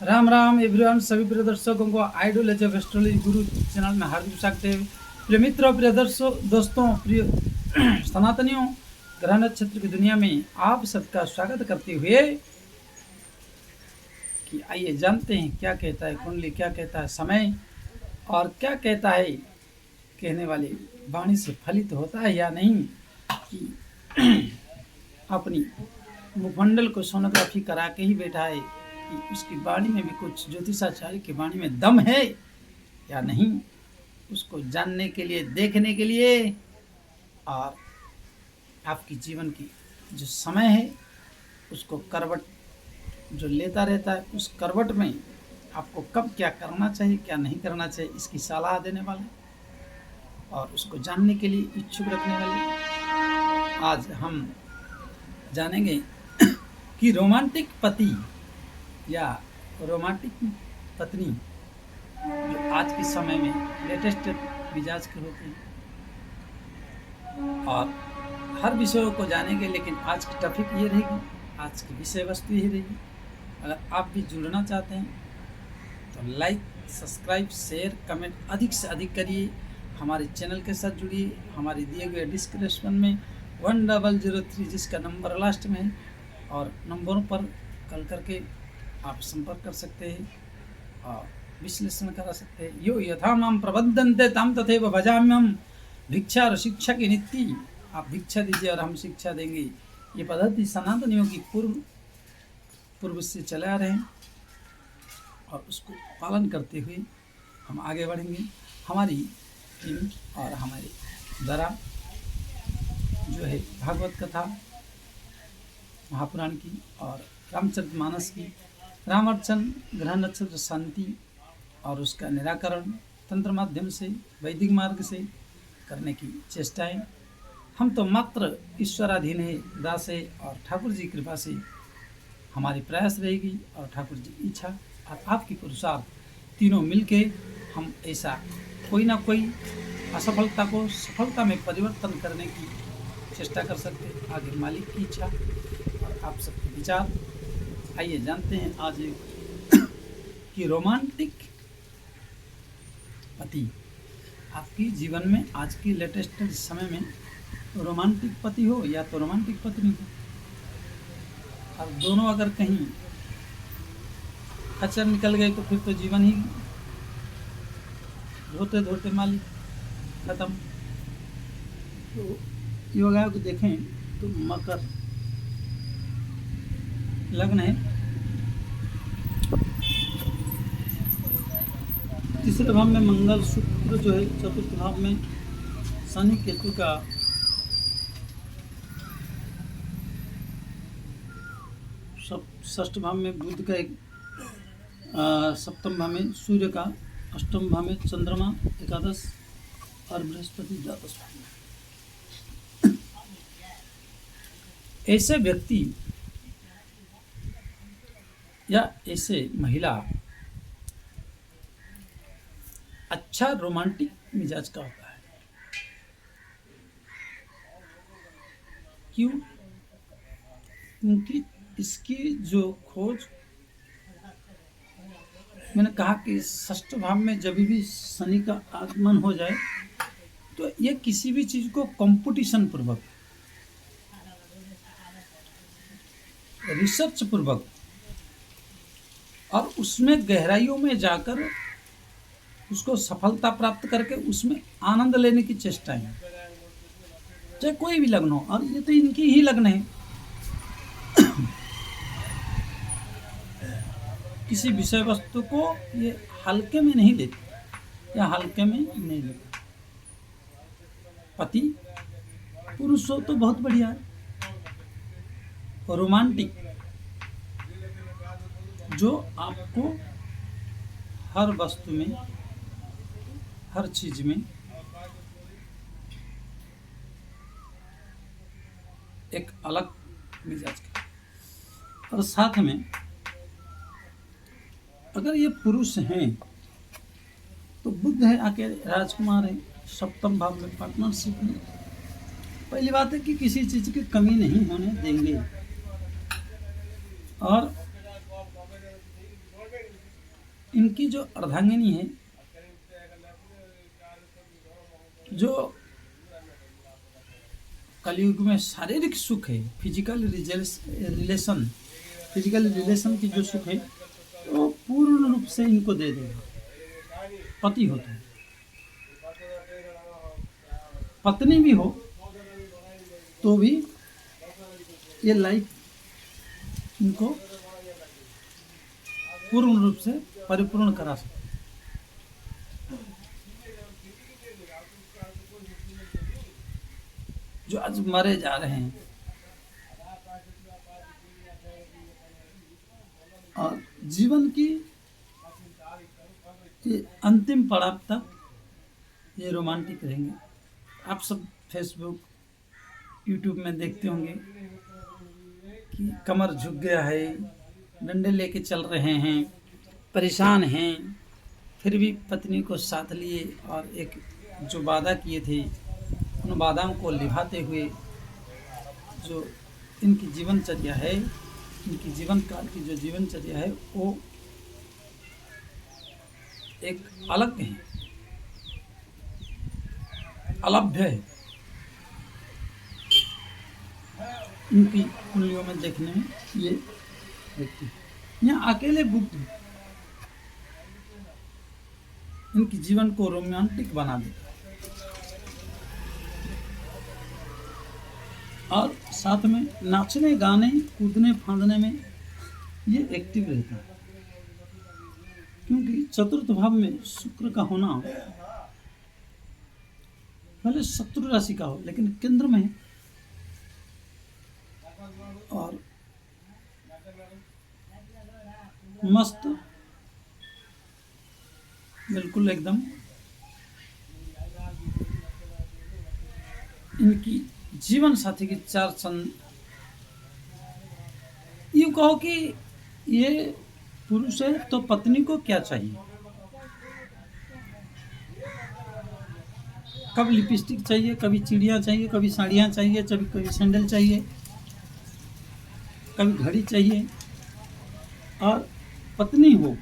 Ram Ram everyone, सभी प्रिय दर्शकों को idol as of astrology Guru channel में हार्दिक स्वागत है। प्रिय मित्रों, प्रिय दोस्तों, प्रिय सनातनियों, ग्रह नक्षत्र की दुनिया में आप सबका स्वागत करते हुए कि आइए जानते हैं क्या कहता है कुंडली, क्या कहता है समय और क्या कहता है कहने वाली वाणी से फलित होता है या नहीं, कि अपनी मुखमंडल को सोनोग्राफी करा के ही बैठा है कि उसकी वाणी में भी कुछ ज्योतिषाचार्य की वाणी में दम है या नहीं, उसको जानने के लिए, देखने के लिए, और आपकी जीवन की जो समय है उसको करवट जो लेता रहता है, उस करवट में आपको कब क्या करना चाहिए, क्या नहीं करना चाहिए, इसकी सलाह देने वाले और उसको जानने के लिए इच्छुक रखने वाले आज हम जानेंगे कि रोमांटिक पति या रोमांटिक पत्नी जो आज के समय में लेटेस्ट मिजाज के होते हैं, और हर विषयों को जानेंगे। लेकिन आज की टॉपिक ये रहेगी, आज की विषय वस्तु ये रहेगी। अगर आप भी जुड़ना चाहते हैं तो लाइक, सब्सक्राइब, शेयर, कमेंट अधिक से अधिक करिए। हमारे चैनल के साथ जुड़िए। हमारे दिए गए डिस्क्रिप्शन में 1003 जिसका नंबर लास्ट में है, और नंबरों पर कॉल करके आप संपर्क कर सकते हैं और विश्लेषण करा सकते हैं। यो यथा माम प्रबद्धन्ते तम तथैव भजाम्यहम्, भिक्षा और शिक्षा की नीति। आप भिक्षा दीजिए और हम शिक्षा देंगे। ये पद्धति सनातनियों की पूर्व से चले आ रहे हैं और उसको पालन करते हुए हम आगे बढ़ेंगे। हमारी टीम और हमारे द्वारा जो है भागवत कथा, महापुराण की और रामचरितमानस की, रामार्चन, ग्रह नक्षत्र शांति और उसका निराकरण तंत्र माध्यम से, वैदिक मार्ग से करने की चेष्टाएं। हम तो मात्र ईश्वराधीन है, दास है, और ठाकुर जी कृपा से हमारी प्रयास रहेगी और ठाकुर जी इच्छा और आपकी पुरुषार्थ तीनों मिलके हम ऐसा कोई ना कोई असफलता को सफलता में परिवर्तन करने की चेष्टा कर सकते हैं। आगे मालिक की इच्छा और आप सबके विचार। आइए जानते हैं आज कि रोमांटिक पति आपकी जीवन में आज की लेटेस्ट समय में रोमांटिक पति हो या तो रोमांटिक पत्नी हो, और दोनों अगर कहीं खच्चर निकल गए तो फिर तो जीवन ही धोते धोते मालिक खत्म। तो योगा को देखें तो मकर लग्न है, तीसरे भाव में मंगल, शुक्र जो है चतुर्थ भाव में शनि केतु का षष्ठ भाव में बुध का एक, सप्तम भाव में सूर्य का, अष्टम भाव में चंद्रमा, एकादश और बृहस्पति द्वादश भाव में। ऐसे व्यक्ति या ऐसे महिला अच्छा रोमांटिक मिजाज का होता है। क्यों? क्योंकि इसकी जो खोज, मैंने कहा कि षष्ठ भाव में जब भी शनि का आगमन हो जाए तो ये किसी भी चीज को कंपटीशन पूर्वक, रिसर्च पूर्वक और उसमें गहराइयों में जाकर उसको सफलता प्राप्त करके उसमें आनंद लेने की चेष्टा है। चाहे कोई भी लग्न हो, और ये तो इनकी ही लग्न है। किसी विषय वस्तु को ये हल्के में नहीं लेते या हल्के में नहीं लेते। पति पुरुष हो तो बहुत बढ़िया है, रोमांटिक जो आपको हर वस्तु में, हर चीज में एक अलग मिजाज का, और साथ में अगर ये पुरुष हैं तो बुध है, आके राजकुमार है, सप्तम भाव में पार्टनरशिप में। पहली बात है कि किसी चीज की कमी नहीं होने देंगे, और इनकी जो अर्धांगिनी है, जो कलयुग में शारीरिक सुख है, फिजिकल रिलेशन की जो सुख है वो पूर्ण रूप से इनको दे देगा। पति हो तो पत्नी भी हो तो भी ये लाइफ इनको पूर्ण रूप से परिपूर्ण करा सकते। जो आज मरे जा रहे हैं और जीवन की ये अंतिम पड़ाव तक ये रोमांटिक रहेंगे। आप सब फेसबुक यूट्यूब में देखते होंगे कि कमर झुक गया है, डंडे लेके चल रहे हैं, परेशान हैं, फिर भी पत्नी को साथ लिए और एक जो वादा किए थे उन वादाओं को निभाते हुए जो इनकी जीवनचर्या है, इनकी जीवन काल की जो जीवनचर्या है वो एक अलग है, अलभ्य है। इनकी कुंडलियों में देखने में ये व्यक्ति यहाँ अकेले बुद्ध इनकी जीवन को रोमांटिक बना देता है और साथ में नाचने, गाने, कूदने, फांदने में ये एक्टिव रहता है। क्योंकि चतुर्थ भाव में शुक्र का होना, भले शत्रु राशि का हो लेकिन केंद्र में है और मस्त, बिल्कुल एकदम इनकी जीवन साथी की चार चंद, यूँ कहो कि ये पुरुष है तो पत्नी को क्या चाहिए, कब लिपस्टिक चाहिए, कभी चिड़िया चाहिए, कभी साड़ियाँ चाहिए, कभी सैंडल चाहिए, कभी घड़ी चाहिए। और पत्नी हो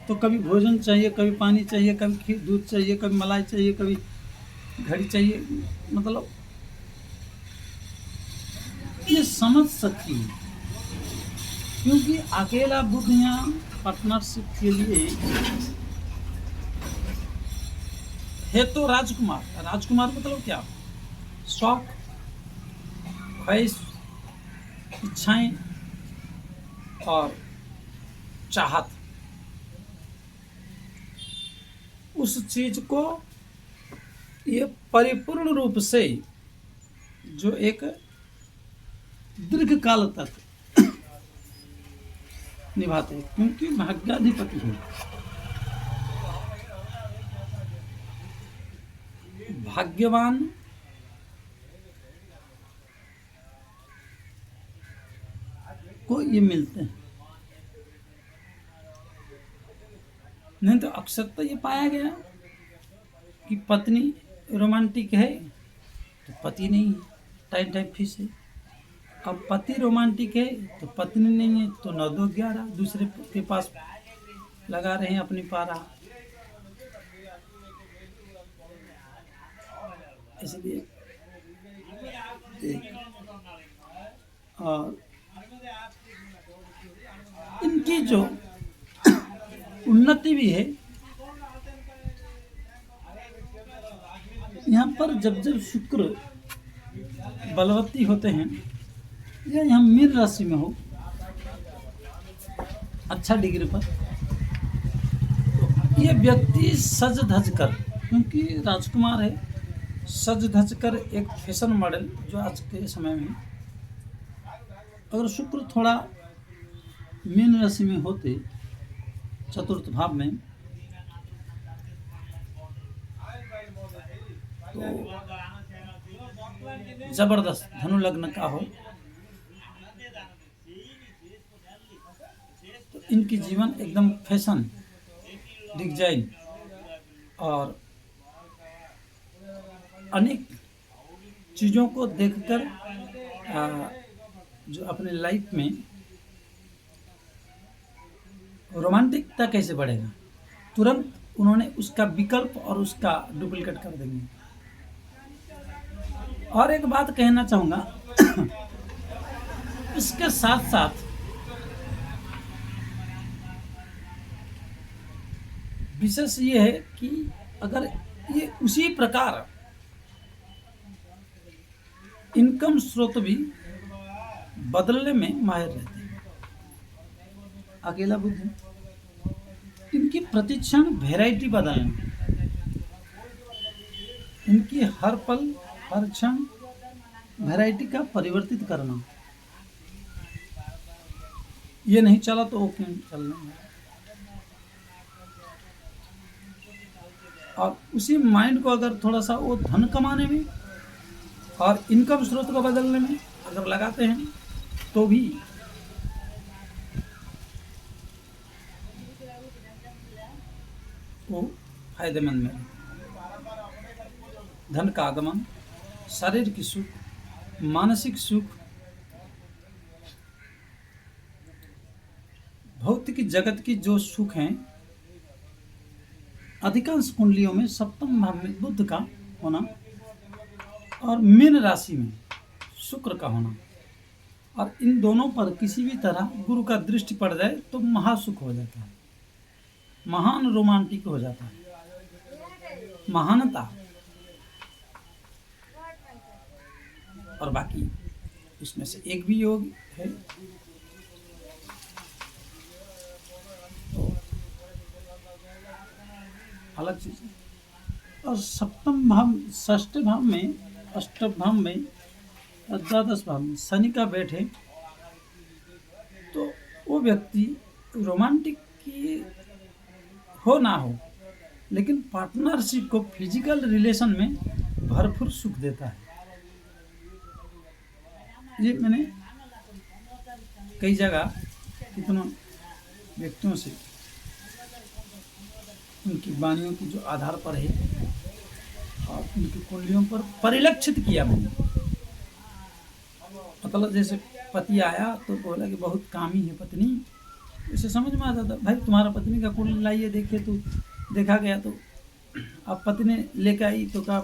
तो कभी भोजन चाहिए, कभी पानी चाहिए, कभी दूध चाहिए, कभी मलाई चाहिए, कभी घड़ी चाहिए। मतलब ये समझ सकती है क्योंकि अकेला बुद्ध यहाँ पार्टनरशिप के लिए है। तो राजकुमार मतलब क्या, शौक, ख्वाहिश, इच्छाएं और चाहत, उस चीज को ये परिपूर्ण रूप से जो एक दीर्घ काल तक निभाते हैं क्योंकि भाग्याधिपति है। भाग्यवान को ये मिलते हैं। नहीं तो अक्सर तो ये पाया गया कि पत्नी रोमांटिक है तो पति नहीं है, टाइम टाइम फिश है। अब पति रोमांटिक है तो पत्नी नहीं है तो 9-2-11 दूसरे के पास लगा रहे हैं अपनी पारा। इसलिए और इनकी जो उन्नति भी है, यहाँ पर जब शुक्र बलवती होते हैं या यहाँ मीन राशि में हो अच्छा डिग्री पर, ये व्यक्ति सज धज कर, क्योंकि राजकुमार है, सज धज कर एक फैशन मॉडल जो आज के समय में, अगर शुक्र थोड़ा मीन राशि में होते चतुर्थ भाव में तो जबरदस्त धनु लग्न का हो तो इनकी जीवन एकदम फैशन, डिजाइन और अनेक चीज़ों को देखकर जो अपने लाइफ में रोमांटिकता कैसे बढ़ेगा? तुरंत उन्होंने उसका विकल्प और उसका डुप्लीकेट कर देंगे। और एक बात कहना चाहूँगा इसके साथ साथ विशेष ये है कि अगर ये उसी प्रकार इनकम स्रोत भी बदलने में माहिर रहते हैं। अकेला बुद्ध है, इनकी प्रतिक्षण वैरायटी बदलना, इनकी हर पल हर क्षण वैरायटी का परिवर्तित करना। ये नहीं चला तो वो क्यों चलना है। और उसी माइंड को अगर थोड़ा सा वो धन कमाने में और इनकम स्रोत को बदलने में अगर लगाते हैं तो भी वो फायदेमंद में। धन का आगमन, शरीर की सुख, मानसिक सुख, भौतिक जगत की जो सुख हैं, अधिकांश कुंडलियों में सप्तम भाव में बुध का होना और मीन राशि में शुक्र का होना, और इन दोनों पर किसी भी तरह गुरु का दृष्टि पड़ जाए तो महासुख हो जाता है, महान रोमांटिक हो जाता है, महानता। और बाकी इसमें से एक भी योग है तो अलग चीज है। और सप्तम भाव, षष्ठ भाव में, अष्टम भाव में और द्वादश भाव में शनि का बैठे तो वो व्यक्ति रोमांटिक की हो ना हो, लेकिन पार्टनरशिप को फिजिकल रिलेशन में भरपूर सुख देता है। ये मैंने कई जगह कितनों व्यक्तियों से उनकी वाणियों की जो आधार पर है और उनकी कुंडलियों पर परिलक्षित किया मैंने। मतलब जैसे पति आया तो बोला कि बहुत कामी है पत्नी, इसे समझ में आता था भाई तुम्हारा पत्नी का कुंडली लाइए देखिए, तो देखा गया तो अब पत्नी लेकर आई तो कहा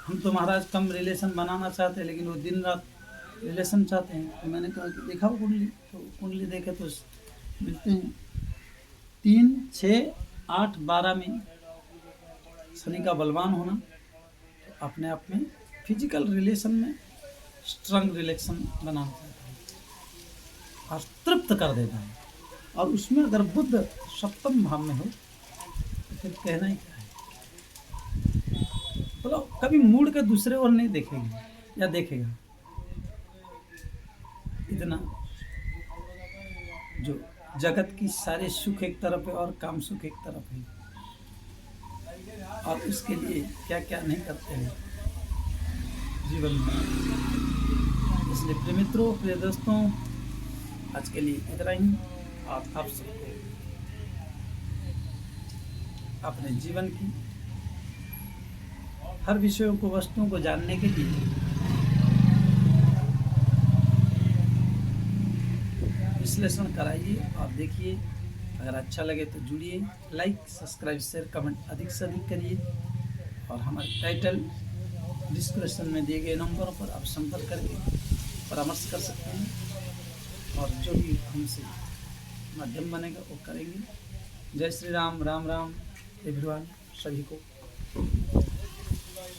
हम तो महाराज कम रिलेशन बनाना चाहते हैं, लेकिन वो दिन रात रिलेशन चाहते हैं। तो मैंने कहा कि देखा वो कुंडली, तो कुंडली देखे तो मिलते हैं 3, 6, 8, 12 में शनि का बलवान होना, तो अपने आप में फिजिकल रिलेशन में स्ट्रॉन्ग रिलेशन बनाना चाहता है और तृप्त कर देता है। और उसमें अगर बुध सप्तम भाव में हो तो फिर कहना ही क्या है। तो कभी मूड के दूसरे ओर नहीं देखेगी या देखेगा, इतना जो जगत की सारे सुख एक तरफ है और काम सुख एक तरफ है, और उसके लिए क्या क्या नहीं करते हैं जीवन में। इसलिए प्रिय मित्रों, प्रिय दोस्तों, आज के लिए इतना ही। और आप सबको अपने जीवन की हर विषयों को, वस्तुओं को जानने के लिए विश्लेषण कराइए और देखिए। अगर अच्छा लगे तो जुड़िए, लाइक, सब्सक्राइब, शेयर, कमेंट अधिक से अधिक करिए। और हमारे टाइटल डिस्क्रिप्शन में दिए गए नंबरों पर आप संपर्क करके परामर्श कर सकते हैं और जो भी हमसे माध्यम बनेगा वो करेंगे। जय श्री राम, राम राम एवरीवन, सभी को।